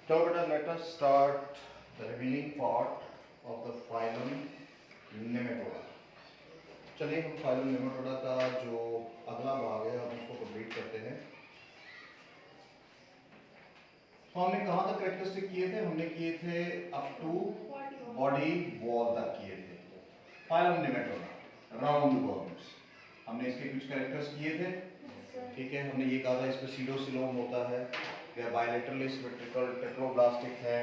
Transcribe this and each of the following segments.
So better let us start the remaining part of the phylum Nematoda. चलिए हम phylum Nematoda का जो अगला भाग है हम उसको कंप्लीट करते हैं। तो हमने कहाँ तक कैरेक्टरिस्टिक किए थे? हमने किए थे अप टू बॉडी वॉल तक किए थे। phylum Nematoda राउंड वर्म्स हमने इसके कुछ कैरेक्टर्स किए थे। ठीक है, हमने ये कहा था इसमें सीडोसिलोम होता है या बायलेटरली सिमेट्रिकल टेट्रोब्लास्टिक है,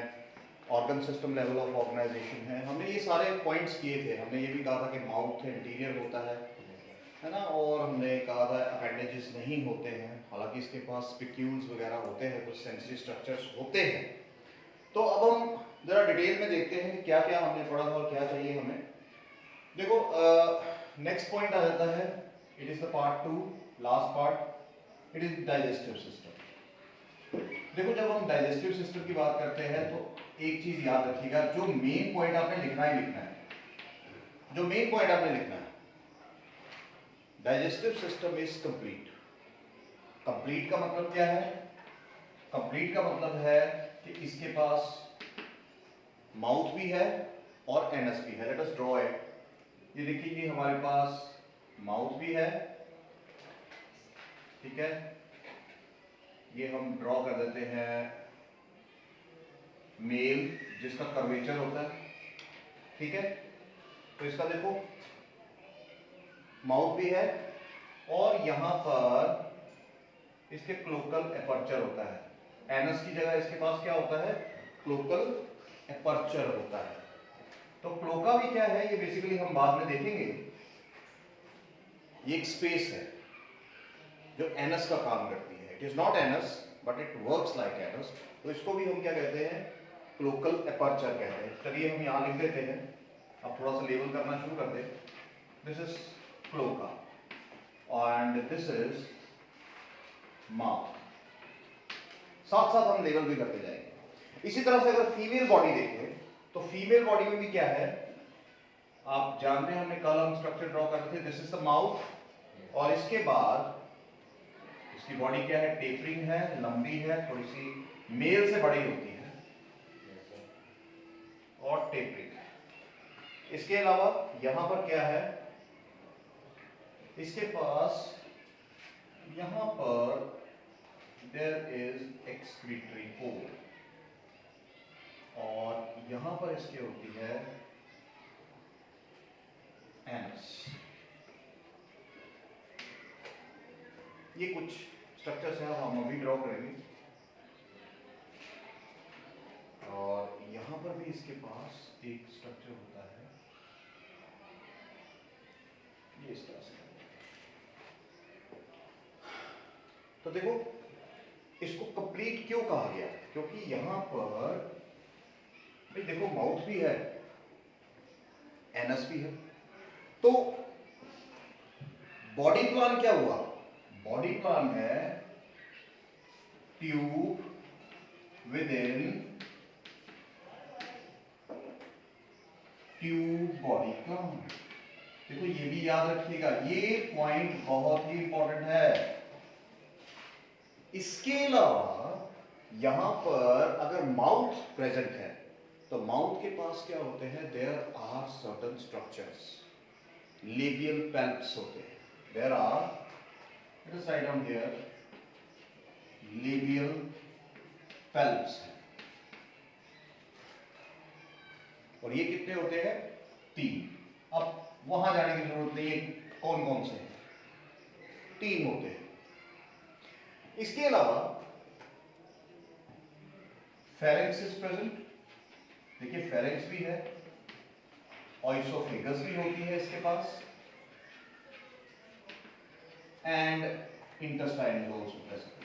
organ system level of organisation है। हमने ये सारे पॉइंट्स किए थे। हमने ये भी कहा था कि माउथ इंटीरियर होता है ना, और हमने कहा था अपेंडेजेस नहीं होते हैं, हालांकि इसके पास स्पिक्यूल्स वगैरह होते हैं, कुछ सेंसरी स्ट्रक्चर्स होते हैं। तो अब हम जरा डिटेल में देखते हैं कि क्या क्या हमने पढ़ा था और क्या चाहिए हमें। देखो नेक्स्ट पॉइंट आ जाता है, it is the part 2, last part, it is digestive system. देखो जब हम डाइजेस्टिव सिस्टम की बात करते हैं तो एक चीज याद रखिएगा, जो मेन पॉइंट आपने लिखना ही लिखना है, जो मेन पॉइंट आपने लिखना है, digestive system is complete. Complete का मतलब क्या है? कंप्लीट का मतलब है कि इसके पास माउथ भी है और एनस भी है। Let us draw it. ये देखिए, ये हमारे पास माउथ भी है, ठीक है, ये हम ड्रॉ कर देते हैं मेल जिसका कर्वेचर होता है, ठीक है। तो इसका देखो माउथ भी है और यहां पर इसके क्लोकल एपर्चर होता है। एनस की जगह इसके पास क्या होता है? क्लोकल एपर्चर होता है। तो क्लोका भी क्या है, ये बेसिकली हम बाद में देखेंगे। ये एक स्पेस है जो एनस का काम करती है। It is not anus but it works like anus. तो इसको भी हम क्या कहते हैं? क्लोकल एपर्चर कहते हैं। चलिए हम यहां लिख देते हैं, अब थोड़ा सा लेबल करना शुरू कर दे। This is cloaca and this is mouth. साथ साथ हम लेबल भी करते जाएंगे। इसी तरह से अगर फीमेल बॉडी देखें तो फीमेल बॉडी में भी क्या है, आप जानते हैं, हमने कल हम स्ट्रक्चर ड्रॉ कर रहे थे। दिस इज द माउथ और इसके बाद इसकी बॉडी क्या है? टेपरिंग है, लंबी है, थोड़ी सी मेल से बड़ी होती है और टेपरिंग है। इसके अलावा यहां पर क्या है? इसके पास यहां पर देयर इज एक्सक्रीटरी होल और यहां पर इसके होती है एनस। ये कुछ स्ट्रक्चर्स हैं, हम अभी ड्रॉ करेंगे। और यहां पर भी इसके पास एक स्ट्रक्चर होता है, ये इस तरह से। तो देखो इसको कंप्लीट क्यों कहा गया? क्योंकि यहां पर भाई देखो माउथ भी है, एनस भी है। तो बॉडी प्लान क्या हुआ? बॉडी प्लान है tube with in tube body plan. देखो ये भी याद रखिएगा, ये पॉइंट बहुत ही इंपॉर्टेंट है। इसके अलावा यहां पर अगर माउथ प्रेजेंट है तो माउथ के पास क्या होते हैं? There are certain structures, labial palps होते हैं। There are, let us write down here, labial palps है। और ये कितने होते हैं? 3। अब वहां जाने की जरूरत नहीं है, कौन कौन से हैं? 3 होते हैं। इसके अलावा फेरेंक्स इज प्रेजेंट। देखिए फेरेंक्स भी है, ऑइसोफेगस भी होती है इसके पास, and intestine is also present.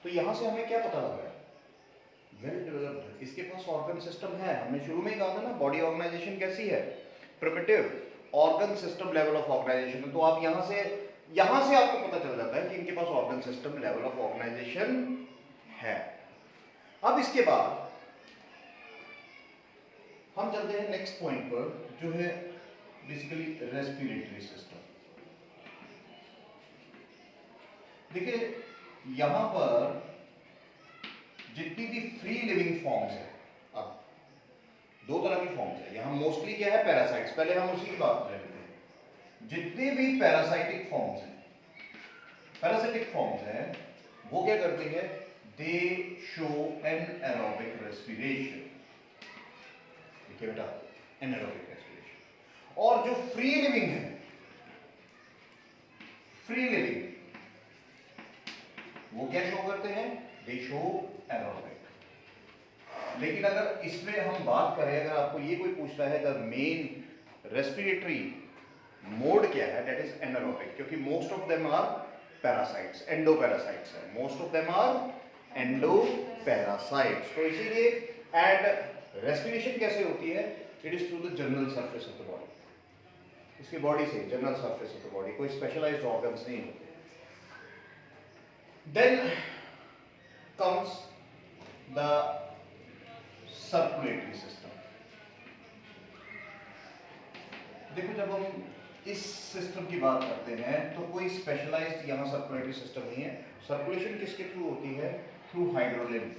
तो यहां से हमें क्या पता लगा? वेल डेवलप्ड इसके पास ऑर्गन सिस्टम है। हमने शुरू में ही कहा था ना, बॉडी ऑर्गेनाइजेशन कैसी है? Primitive organ system level of organisation. तो आप यहां से आपको पता चल जाता है कि इनके पास organ system level of organisation है। अब इसके बाद हम चलते हैं नेक्स्ट पॉइंट पर, जो है बेसिकली रेस्पिरेटरी सिस्टम। देखिए यहां पर जितनी भी फ्री लिविंग फॉर्म्स है, अब दो तरह की फॉर्म्स है यहाँ, मोस्टली क्या है, पैरासाइट्स, पहले हम उसी की बात कर लेते हैं। जितने भी पैरासाइटिक फॉर्म्स हैं, पैरासाइटिक फॉर्म्स हैं, वो क्या करते हैं, दे शो एनारोबिक रेस्पिरेशन। देखिए बेटा, एनारोबिक रेस्पिरेशन। और जो फ्री लिविंग है, फ्री लिविंग, वो क्या शो करते हैं, दे शो एरोबिक। लेकिन अगर इसमें हम बात करें, अगर आपको ये कोई पूछता है द मेन रेस्पिरेटरी मोड क्या है, दैट इज एनारोबिक, क्योंकि most of them are parasites, endoparasites है, most of them are endoparasites. तो इसीलिए, एंड रेस्पिरेशन कैसे होती है, it is through the general surface of the body, इसकी बॉडी से, general surface of the body, कोई स्पेशलाइज्ड ऑर्गन्स नहीं होते। Then comes the circulatory system. देखो, जब हम इस सिस्टम की बात करते हैं तो कोई स्पेशलाइज्ड यहाँ सर्कुलेटरी सिस्टम नहीं है। सर्कुलेशन किसके थ्रू होती है, through hydrolymph.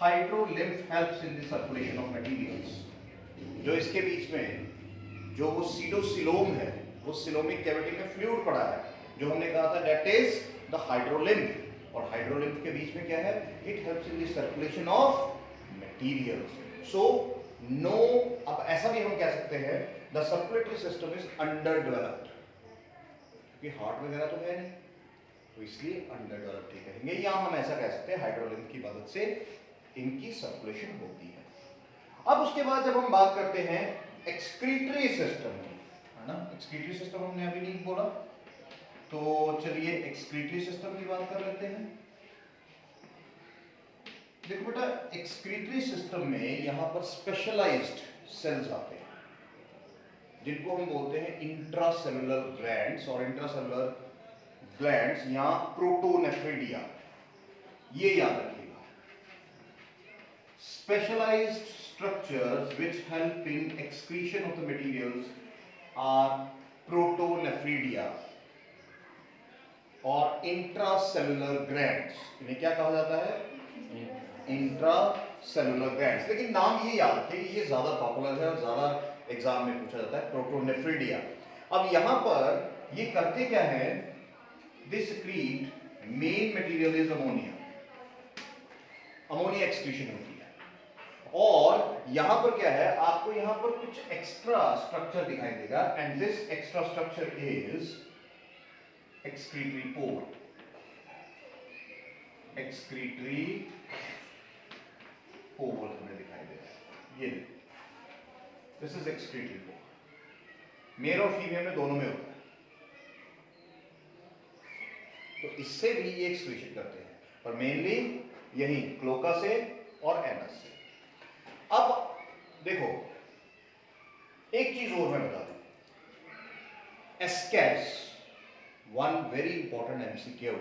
Hydrolymph helps in the circulation of materials. जो इसके बीच में जो वो सीडोसिलोम है, वो सिलोमिक कैविटी में फ्लूइड पड़ा है, जो हमने कहा था दैट इज द हाइड्रोलिम्फ। और हाइड्रोलिम्फ के बीच में क्या है, it helps in the circulation of materials. So no, अब ऐसा भी हम कह सकते हैं the circulatory system is underdeveloped, क्योंकि हार्ट वगैरह तो है नहीं, तो इसलिए अंडर डेवलप्ड ही कहेंगे, या हम ऐसा कह सकते हैं हाइड्रोलिम्फ की मदद से इनकी सर्कुलेशन होती है। अब उसके बाद जब हम बात करते हैं एक्सक्रीटरी सिस्टम की, है ना, एक्सक्रीटरी सिस्टम हमने अभी नहीं बोला, तो चलिए एक्सक्रीटरी सिस्टम की बात कर लेते हैं। देखो बेटा, एक्सक्रीटरी सिस्टम में यहां पर स्पेशलाइज्ड सेल्स आते हैं, जिनको हम बोलते हैं इंट्रासेलुलर ग्लैंड्स, और इंट्रासेलुलर ग्लैंड्स या प्रोटोनेफ्रिडिया, ये याद रखिएगा। Specialised structures which help in excretion of the materials are protonephridia और intracellular glands। इन्हें क्या कहा जाता है, intracellular glands। लेकिन नाम ये याद रखिए, ये ज्यादा पॉपुलर है और ज्यादा एग्जाम में पूछा जाता है, प्रोटोनेफ्रिडिया। अब यहां पर ये करते क्या है, they secrete main material is ammonia, ammonia excretion होती है। और यहां पर क्या है, आपको यहां पर कुछ एक्स्ट्रा स्ट्रक्चर दिखाई देगा, and this extra structure is excretory pore. Excretory pore हमें दिखाई दे रहा है, ये this is excretory pore. Male और फीमेल में दोनों में होता है, तो इससे भी ये एक्सक्रीशन करते हैं, पर मेनली यही क्लोका से और एनस से। अब देखो, एक चीज और मैं बता दूं, Ascaris, one very important MCQ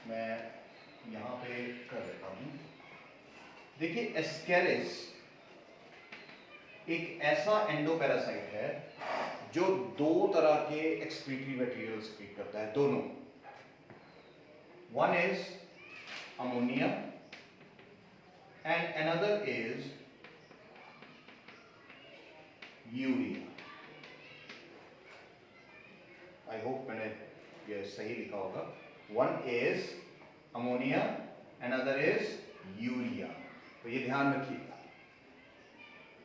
मैं यहां पे कर देता हूं। देखिए, एस्केरिस एक ऐसा एंडोपैरासाइट है जो दो तरह के एक्सक्रीटरी मटेरियल एक्सक्रीट करता है, दोनों। One is ammonia and another is urea. I hope मैंने ये सही लिखा होगा। One is ammonia, another is urea. तो ये ध्यान रखिएगा।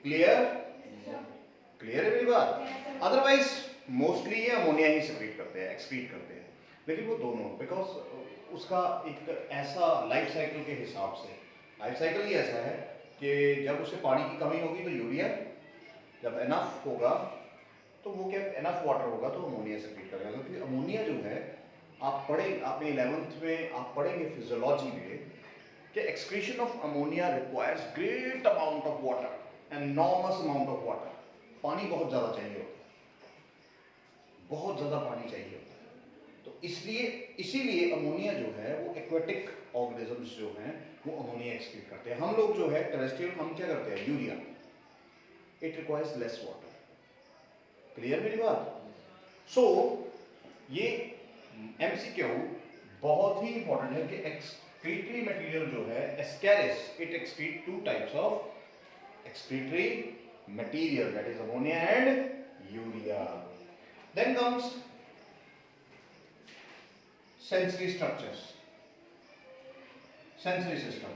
क्लियर? क्लियर है मेरी बात? अदरवाइज मोस्टली ये अमोनिया ही सेक्रेट करते हैं, एक्सक्रीट करते हैं, लेकिन वो दोनों, बिकॉज उसका एक ऐसा लाइफ साइकिल के हिसाब से, लाइफ साइकिल ही ऐसा है कि जब उसे पानी की कमी होगी तो यूरिया, जब एनफ होगा तो वो क्या, एनफ वाटर होगा तो अमोनिया सेक्रेट करेगा। क्योंकि अमोनिया जो है, आप पढ़े अपने 11th में आप पढ़ेंगे फिजियोलॉजी में कि excretion of ammonia requires great amount of water, enormous amount of water. पानी बहुत ज़्यादा चाहिए होता है, बहुत ज़्यादा पानी चाहिए होता है। तो इसीलिए अमोनिया जो है वो एक्वेटिक ऑर्गेनिजम्स जो हैं वो अमोनिया एक्सक्रीट करते हैं। हम लोग जो है टेरेस्ट्रियल, हम क्या करते हैं, urea, it requires less water. Clear मेरी बात? सो ये एमसीक्यू बहुत ही इंपॉर्टेंट है कि एक्सक्रीटरी मटेरियल जो है Ascaris, it excrete two types of excretory material, that is ammonia and urea. Then comes sensory structures. Sensory system,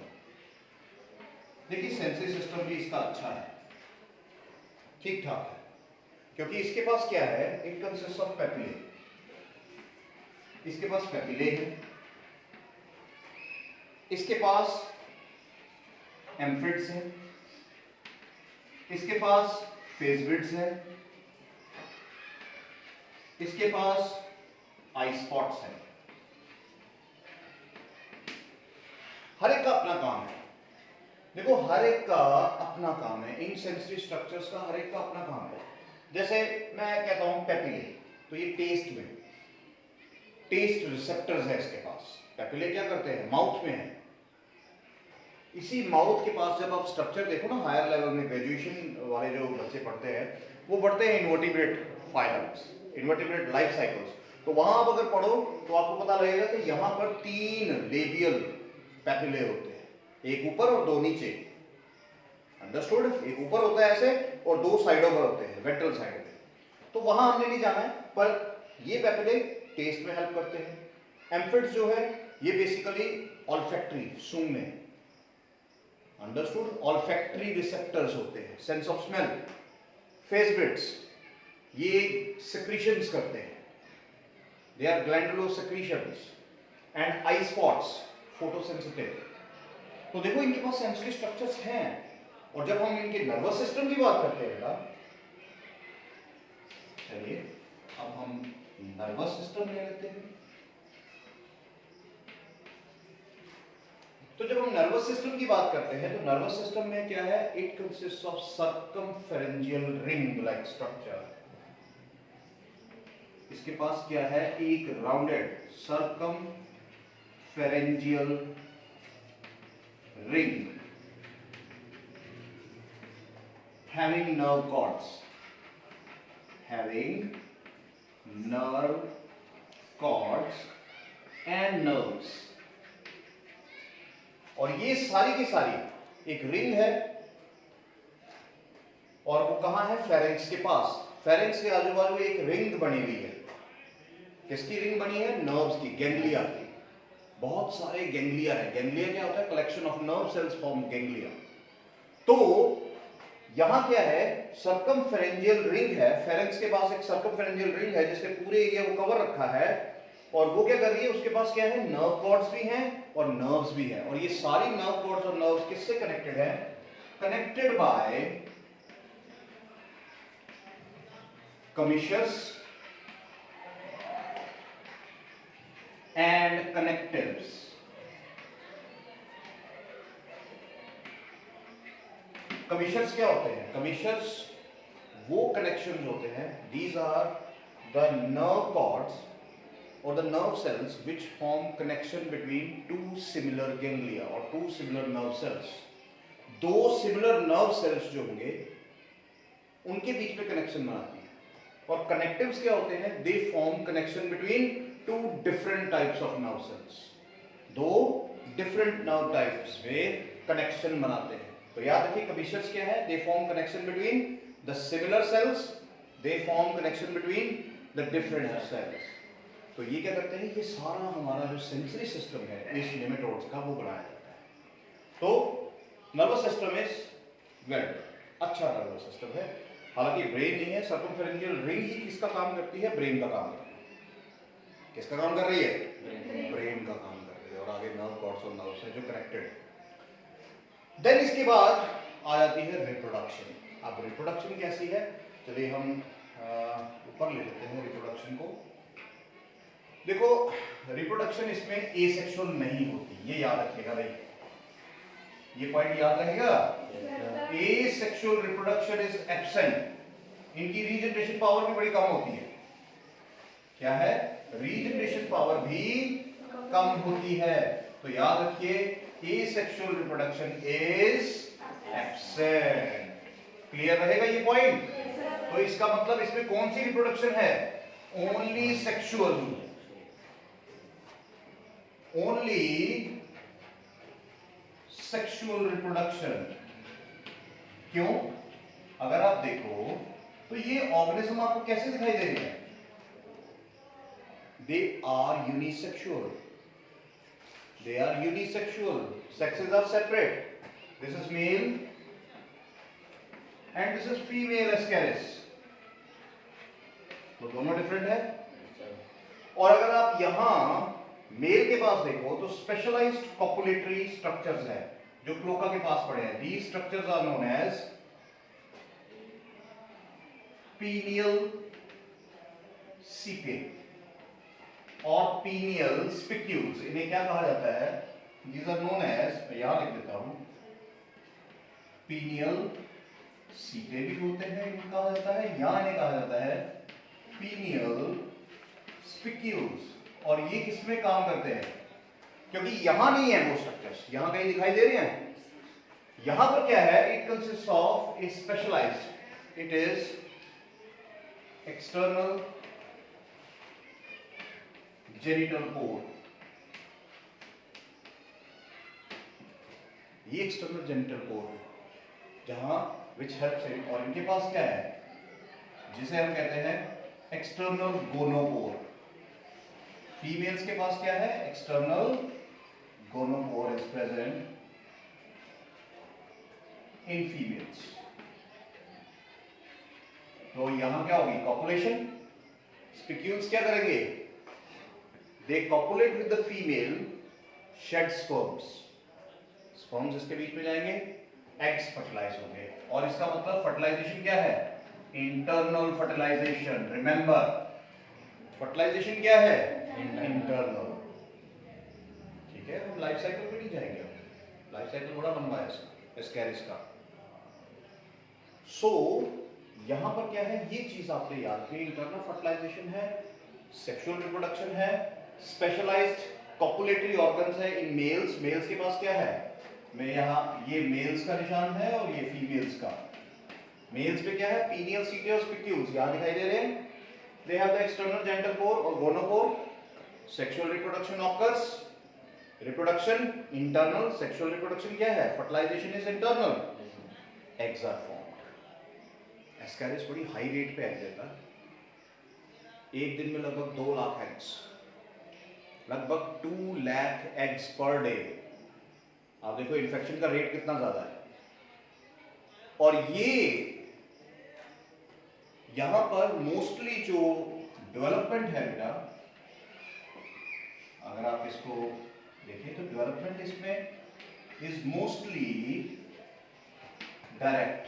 देखिए सेंसरी सिस्टम भी इसका अच्छा है, ठीक ठाक है, क्योंकि इसके पास क्या है, इट कंसिस्ट ऑफ पेपिले. इसके पास पेपिले है, इसके पास एम्फिड्स है, इसके पास फेसविड्स है, इसके पास आई स्पॉट्स है. हर एक का अपना काम है. देखो हर एक का अपना काम है, इन सेंसरी स्ट्रक्चर्स का हर एक का अपना काम है. जैसे मैं कहता हूं पेपिले, तो ये टेस्ट में, टेस्ट रिसेप्टर्स है इसके पास. पेपिले क्या करते हैं, माउथ में है. इसी माउथ के पास जब आप स्ट्रक्चर देखो ना हायर लेवल में, ग्रेजुएशन वाले जो बच्चे पढ़ते हैं वो पढ़ते हैं invertebrate phylums, invertebrate life cycles. तो वहां आप अगर पढ़ो तो आपको पता लगेगा कि यहां पर 3 लेबियल पेपिले होते हैं, एक ऊपर और 2 नीचे. अंडरस्टूड? एक ऊपर होता है ऐसे और 2 साइडों पर होते हैं, वेंट्रल साइड पे. तो वहां हमने नहीं जाना है, पर ये पेपिले टेस्ट में हेल्प करते हैं. एम्फिड्स जो है ये बेसिकली ऑल्फैक्टरी, सूंघने. अंडरस्टूड? ऑल्फैक्टरी रिसेप्टर्स होते हैं, सेंस ऑफ स्मेल. फेसविड्स ये सिक्रीशंस करते हैं, they are glandular secretions. And eye spots photosensitive. तो देखो इनके पास सेंसरी स्ट्रक्चर्स हैं. और जब हम इनके नर्वस सिस्टम की बात करते हैं बेटा, चलिए अब हम नर्वस सिस्टम ले लेते हैं. तो जब हम नर्वस सिस्टम की बात करते हैं तो नर्वस सिस्टम में क्या है, it consist of circumpharyngeal ring like structure. इसके पास क्या है, एक rounded circumpharyngeal ring having nerve cords, having nerve cords and nerves. और ये सारी की सारी एक रिंग है, और वो कहां है, फेरेंक्स के पास. फेरेंक्स के आजू बाजू एक रिंग बनी हुई है. किसकी रिंग बनी है, नर्व्स की, गैंग्लिया की. बहुत सारे गैंग्लिया है. गैंग्लिया क्या होता है, collection of nerve cells form ganglia. तो यहां क्या है, सर्कमफेरेंजियल रिंग है. फेरेंक्स के पास एक सर्कमफेरेंजियल रिंग है जिसने पूरे एरिया को कवर रखा है. और वो क्या कर रही है, उसके पास क्या है, नर्व कॉर्ड्स भी हैं और नर्व्स भी हैं. और ये सारी नर्व कॉर्ड्स और नर्व्स किससे कनेक्टेड है, कनेक्टेड बाय कमीशस and connectives. कमीशर्स क्या होते हैं, कमीशर्स वो कनेक्शंस होते हैं, these are the nerve cords or the nerve cells which form connection between two similar ganglia or two similar nerve cells. 2 similar nerve cells जो होंगे उनके बीच में कनेक्शन बनाती है. और कनेक्टिव्स क्या होते हैं, they form connection between 2 different types of nerve cells. 2 different nerve types में कनेक्शन बनाते हैं. तो याद रखिए कमीशर्स क्या है, they form connection between the similar cells, they form connection between the different cells. तो ये क्या करते हैं, ये सारा हमारा जो सेंसरी सिस्टम है इस नेमेटोड्स का वो बनाया जाता है. तो नर्वस सिस्टम इज वेल अच्छा नर्वस सिस्टम है. हालांकि ब्रेन नहीं है, सर्कमफेरेंजियल रिंग ही किसका काम करती है, ब्रेन का काम करती है. किसका काम कर रही है, ब्रेन का काम कर रही है. और आगे नर्व कॉर्ड्स और नर्व्स है जो कनेक्टेड. देन इसके बाद आ जाती है रिप्रोडक्शन. अब रिप्रोडक्शन कैसी है, चलिए हम ऊपर ले लेते हैं रिप्रोडक्शन को. देखो रिप्रोडक्शन इसमें एसेक्सुअल नहीं होती, ये याद रखिएगा भाई, ये पॉइंट याद रहेगा. Asexual reproduction is absent. इनकी रीजनरेशन पावर भी बड़ी कम होती है. क्या है, रीजनरेशन पावर भी कम होती है. तो याद रखिए asexual reproduction is absent. Clear रहेगा ये पॉइंट. तो इसका मतलब इसमें कौन सी रिप्रोडक्शन है, only sexual, only sexual reproduction. क्यों? अगर आप देखो तो ये ऑर्गेनिज्म आपको कैसे दिखाई दे रहे हैं? They are unisexual, they are unisexual, sexes are separate, this is male and this is female ascaris, तो दोनों डिफरेंट है। और अगर आप यहां मेल के पास देखो तो स्पेशलाइज्ड कॉपुलेटरी स्ट्रक्चर्स है जो क्लोका के पास पड़े हैं। these structures are known as pineal sepae और pineal spicules, इन्हें क्या कहा जाता है? These are known as, यहां लिख देता हूं, pineal sepae भी बोलते हैं इन्हें कहा जाता है, या इन्हें कहा जाता है pineal spicules। और ये किसमें काम करते हैं? क्योंकि यहां नहीं है वो स्ट्रक्चर्स, यहां कहीं दिखाई दे रहे हैं। यहां पर क्या है? It consist of a specialised, it is external genital pore. ये एक्सटर्नल जेनिटल पोर है जहां विच हेल्प्स इट, और इनके पास क्या है जिसे हम कहते हैं एक्सटर्नल गोनोपोर। फीमेल्स के पास क्या है? External gonopore is present in females. तो यहां क्या होगी? कॉपुलेशन। स्पिक्यूल्स क्या करेंगे? They copulate with the female, shed sperms. Sperms इसके बीच में जाएंगे, eggs fertilize होंगे, और इसका मतलब fertilization क्या है? Internal fertilization. Remember, fertilization क्या है? Internal. ठीक है, हम लाइफ साइकिल पे नहीं जाएंगे, लाइफ साइकिल बड़ा लंबा है इसका, एस्कैरिस का। So यहां पर क्या है? ये चीज आपने याद रखनी, इंटरनल फर्टिलाइजेशन है, सेक्सुअल रिप्रोडक्शन है, स्पेशलाइज्ड कॉपुलेटरी ऑर्गन्स है इन मेल्स। मेल्स के पास क्या है? मैं यहाँ, ये मेल्स का निशान है और ये फीमेल्स का। मेल्स पे क्या है? पीनियल सीटे और स्पिक्यूल्स यहाँ दिखाई दे रहे हैं। They have the external genital pore और gonopore. Sexual reproduction occurs, reproduction internal, sexual reproduction क्या है? Fertilisation is internal, eggs are formed. Ascaris बड़ी हाई रेट पे एग देता है, एक दिन में लगभग 2 लाख एग्स, लगभग 2 लाख एग्स पर डे। आप देखो इन्फेक्शन का रेट कितना ज्यादा है। और ये यहां पर मोस्टली जो डेवलपमेंट है बेटा, अगर आप इसको देखें तो डेवलपमेंट इसमें इज मोस्टली डायरेक्ट,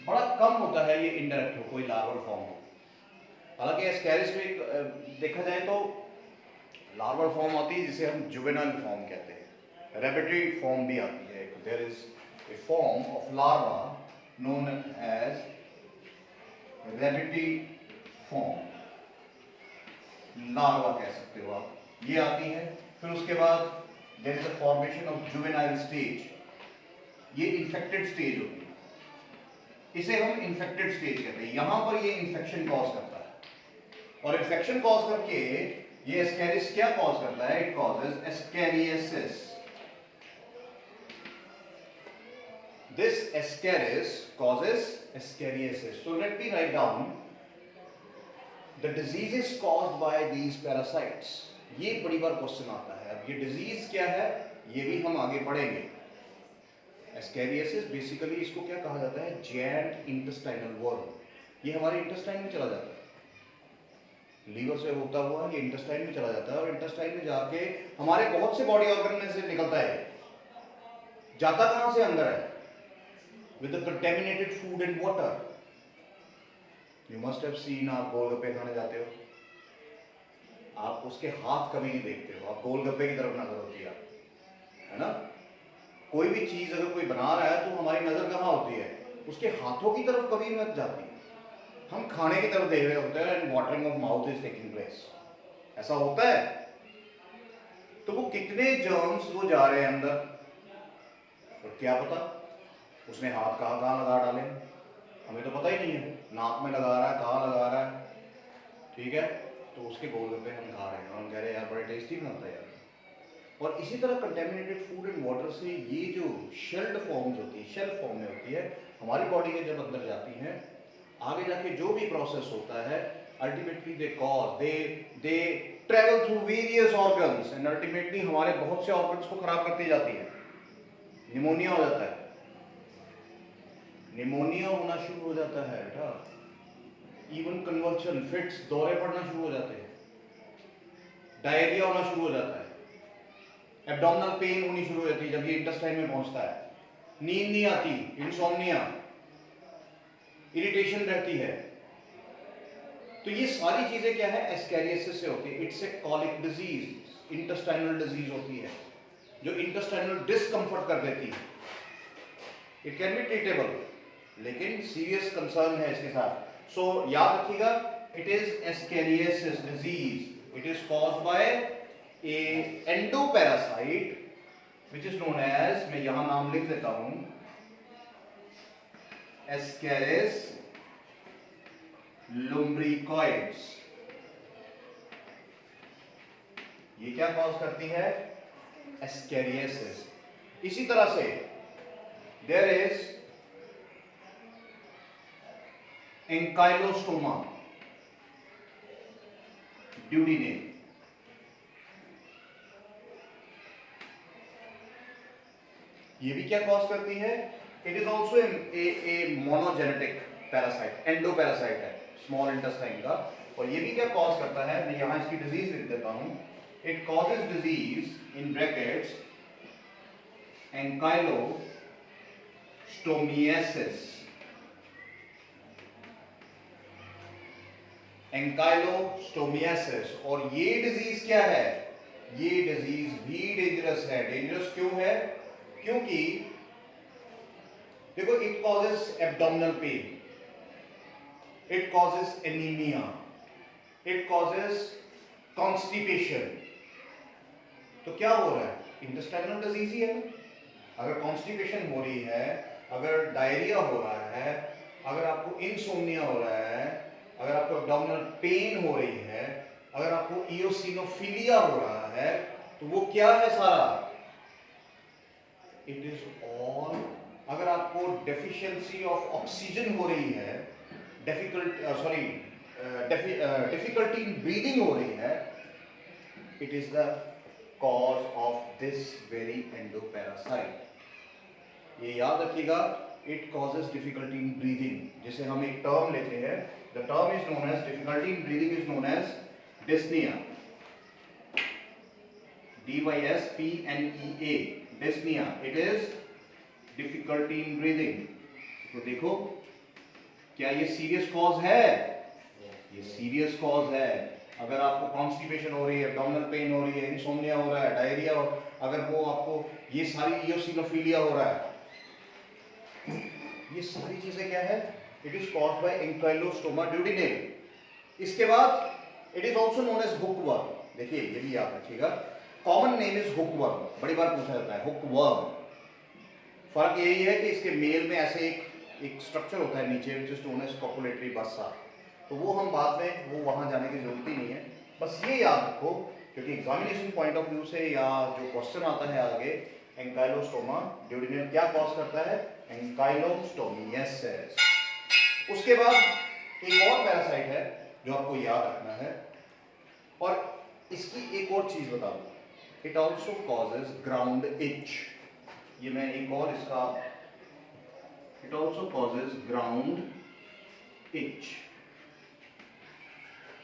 बड़ा कम होता है ये इनडायरेक्ट हो, कोई लार्वल फॉर्म हो। हालांकि एस्कैरिस में देखा जाए तो लार्वल फॉर्म आती है जिसे हम जुवेनाइल फॉर्म कहते हैं, रेबिटरी फॉर्म भी आती है। There is a form of larva known as rhabditiform, larva कह सकते हो आप, ये आती है। फिर उसके बाद there is a formation of juvenile stage, ये इन्फेक्टेड स्टेज होती है, इसे हम इन्फेक्टेड स्टेज कहते हैं। यहां पर ये इन्फेक्शन कॉज करता है, और इन्फेक्शन कॉज करके ये एस्कैरिस क्या कॉज करता है? It causes ascariasis. This Ascaris causes ascariasis. So let me write down the diseases caused by these parasites. ये बड़ी बार क्वेश्चन आता है। अब ये डिजीज क्या है ये भी हम आगे पढ़ेंगे। एस्कैरियोसिस बेसिकली इसको क्या कहा जाता है? Giant intestinal worm. ये हमारे इंटेस्टाइन में चला जाता है, लीवर से होता हुआ ये इंटेस्टाइन में चला जाता है, और इंटेस्टाइन में जाके हमारे बहुत से बॉडी ऑर्गन में से निकलता है। जाता कहां से? अंदर है, with the contaminated food and water. You must have seen, आप गोलगप्पे खाने जाते हो, आप उसके हाथ कभी नहीं देखते हो, आप गोलगप्पे की तरफ नजर होती है ना? कोई भी चीज अगर कोई बना रहा है तो हमारी नजर कहाँ होती है? उसके हाथों की तरफ कभी मत जाती है, हम खाने की तरफ देख रहे होते हैं, and watering of mouth is taking place. ऐसा होता है। तो वो कितने जर्म्स वो जा रहे हैं अंदर, और क्या पता उसने हाथ कहाँ कहाँ लगा डाले, हमें तो पता ही नहीं है। नाक में लगा रहा है, कहाँ लगा रहा है, ठीक है? तो उसके गोलगप्पे हम खा रहे हैं और हम कह रहे हैं यार बड़े टेस्टी बनता है यार। और इसी तरह कंटेमिनेटेड फूड एंड वाटर से ये जो शेल्ड फॉर्म्स होती है, शेल फॉर्म में होती है, हमारी बॉडी में जब अंदर जाती हैं, आगे जाके जो भी प्रोसेस होता है, ultimately they travel through various organs and ultimately हमारे बहुत से ऑर्गन्स को खराब करती जाती है। निमोनिया हो जाता है, निमोनिया होना शुरू हो जाता है बेटा, इवन कन्वर्जन, फिट्स, दौरे पड़ना शुरू हो जाते हैं, डायरिया होना शुरू हो जाता है, एब्डोमिनल पेन होनी शुरू हो जाती है जब ये इंटेस्टाइन में पहुंचता है, नींद नहीं आती, इंसोम्निया, इरिटेशन रहती है। तो ये सारी चीजें क्या है, एस्कैरियोसिस से होती है। It's a colic disease, intestinal disease होती है जो इंटेस्टाइनल डिस्कंफर्ट कर देती है। इट कैन बी ट्रीटेबल, लेकिन सीरियस कंसर्न है इसके साथ। सो याद रखिएगा, it is ascariasis disease, it is caused by a endoparasite which is known as, मैं यहां नाम लिख देता हूं, एस्केरिस लुम्ब्रिकॉइड्स। ये क्या कॉज करती है, एस्कैरियोसिस। इसी तरह से देयर इज एंकाइलोस्टोमा ड्यूडिनेम। ये भी क्या कॉज करती है, it is also a monogenetic parasite, endoparasite है स्मॉल इंटेस्टाइन का। और ये भी क्या कॉज करता है, मैं यहां इसकी डिजीज लिख देता हूं, it causes disease in brackets ancylostomiasis, ancylostomiasis. और ये डिजीज क्या है, ये डिजीज भी डेंजरस है। डेंजरस क्यों है, क्योंकि देखो, it causes abdominal pain, it causes anaemia, it causes constipation. तो क्या हो रहा है, इंटेस्टाइनल डिजीज ही है। अगर कॉन्स्टिपेशन हो रही है, अगर डायरिया हो रहा है, अगर आपको इंसोम्निया हो रहा है, अगर आपको एब्डोमिनल पेन हो रही है, अगर आपको इयोसिनोफिलिया हो रहा है, तो वो क्या है सारा, इट इज ऑल। अगर आपको डेफिशिएंसी ऑफ ऑक्सीजन हो रही है, डिफिकल्टी इन ब्रीदिंग हो रही है, it is the cause of this very endoparasite. ये याद रखिएगा, it causes difficulty in breathing. जैसे हम एक टर्म लेते हैं, the term is known as, difficulty in breathing is known as dyspnoea, DYSPNEA, dyspnoea. It is difficulty in breathing. तो देखो, क्या ये सीरियस कॉज है, ये सीरियस कॉज है। अगर आपको कॉन्स्टिपेशन हो रही है, एब्डोमिनल पेन हो रही है, इंसोम्निया हो रहा है, डायरिया हो, अगर वो आपको ये सारी इयोसिनोफिलिया हो रहा है, ये सारी चीजें क्या है, it is caused by Ancylostoma duodenale. इसके बाद it is also known as hookworm. देखिए, ये भी याद रखिएगा, कॉमन नेम इज हुकवर्म, बड़ी बार पूछा जाता है हुकवर्म। फर्क यही है कि इसके मेल में ऐसे एक स्ट्रक्चर होता है नीचे, which is known as copulatory bursa. तो वो हम बाद में, वो वहां जाने की जरूरत ही नहीं है। बस ये याद रखो, क्योंकि एग्जामिनेशन पॉइंट ऑफ व्यू से या जो क्वेश्चन आता है आगे, एंकाइलोस्टोमा ड्यूडिनेम क्या कॉज करता है, एंकाइलोस्टोमियासिस। उसके बाद एक और पैरासाइट है जो आपको याद रखना है, और इसकी एक और चीज बता दूं, it also causes ground etch. ये मैं एक और इसका, it also causes ground etch.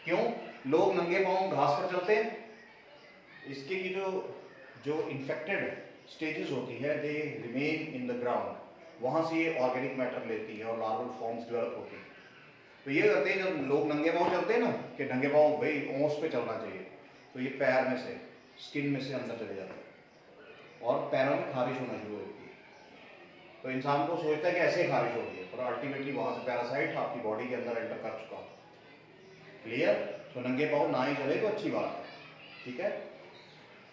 क्यों, लोग नंगे पांव घास पर चलते हैं, इसके की जो इन्फेक्टेड स्टेजेस होती है, they remain in the ground, वहां से ये ऑर्गेनिक मैटर लेती है और लार्वल फॉर्म्स डेवलप होती है। तो ये करते हैं, जब लोग नंगे पांव चलते हैं ना, कि नंगे पांव भाई ओंस पे चलना चाहिए, तो ये पैर में से, स्किन में से अंदर चले जाते हैं और पैरों में खारिश होना शुरू होती है। तो इंसान को सोचता है कि ऐसे खारिश हो रही है, पर अल्टीमेटली वहां से पैरासाइट आपकी बॉडी के अंदर एंटर कर चुका। क्लियर? तो नंगे पांव ना ही चले तो अच्छी बात है, ठीक है।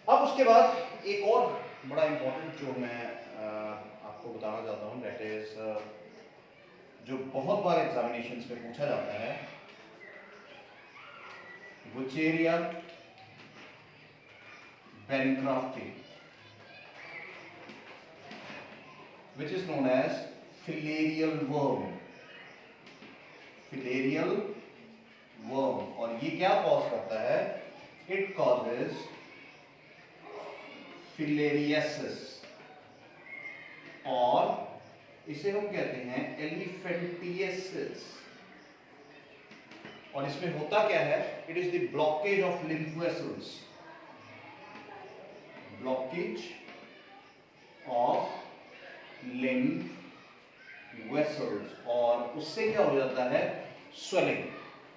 अब उसके बाद एक और बड़ा इंपॉर्टेंट जो मैं आपको बताना चाहता हूँ, दैट इज जो बहुत बार एग्जामिनेशंस में पूछा जाता है, Wuchereria Bancrofti, which is known as filarial worm. Filarial worm, और ये क्या कॉज करता है? It causes filariasis, और इसे हम कहते हैं elephantiasis। और इसमें होता क्या है? It is the blockage of lymph vessels, blockage of lymph vessels, और उससे क्या हो जाता है? swelling,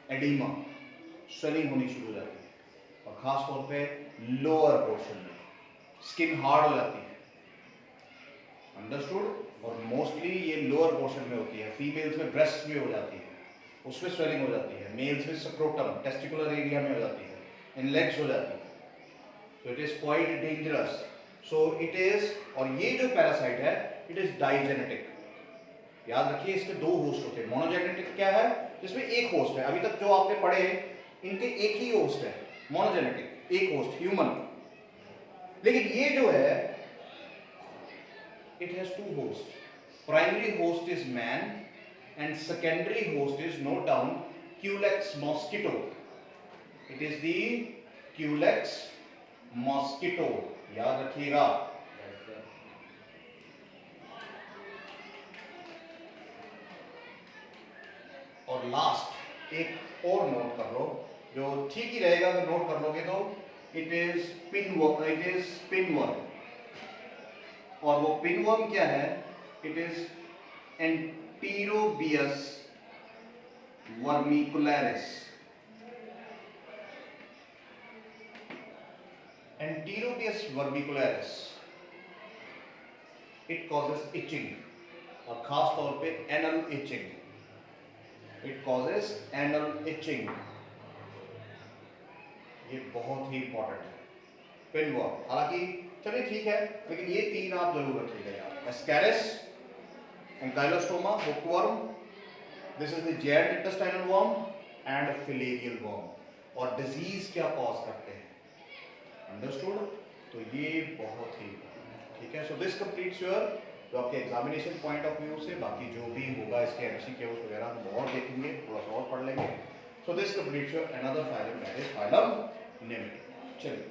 edema, swelling होनी शुरू हो जाती है, और खास तौर पे लोअर पोर्शन में स्किन हार्ड हो जाती है। अंडरस्टूड? और मोस्टली ये लोअर पोर्शन में होती है। फीमेल्स में ब्रेस्ट में हो जाती है, उसमें स्वेलिंग हो जाती है। मेल्स में स्क्रोटम, टेस्टिकुलर एरिया में हो जाती है, इन लेग्स हो जाती है। So it is quite dangerous. So it is, और ये जो पैरासाइट है इट इज डाइजेनेटिक। याद रखिए इसके दो होस्ट होते हैं। मोनोजेनेटिक क्या है? जिसमें एक होस्ट है। अभी तक जो आपने पढ़े इनके एक ही होस्ट है, मोनोजेनेटिक, एक होस्ट ह्यूमन। लेकिन ये जो है it has two hosts. Primary host is man and secondary host is, note down, Culex mosquito. It is the Culex mosquito. याद रखिएगा। और लास्ट एक और नोट कर लो, जो ठीक ही रहेगा अगर नोट कर लोगे तो, it is pinworm. It is pinworm, और वो पिनवर्म क्या है? It is Enterobius vermicularis. Enterobius vermicularis, it causes itching, और खास तौर पे anal itching. It causes anal itching, ये बहुत ही इंपॉर्टेंट है। पिनवर्म, हालांकि चलिए ठीक है, लेकिन ये तीन आप जरूर रखिएगा यार। Ascaris, Ancylostoma, hookworm, this is the जेड intestinal worm and filarial worm. और डिजीज क्या कॉज करते हैं? अंडरस्टूड? तो ये बहुत ही ठीक है। सो दिस कंप्लीट्स योर, तो आपके एग्जामिनेशन पॉइंट ऑफ व्यू से बाकी जो भी होगा इसके एमसीक्यूज वगैरह हम और देखेंगे, थोड़ा सा और पढ़ लेंगे। So this completes your another phylum, that is phylum निम्फी। चलिए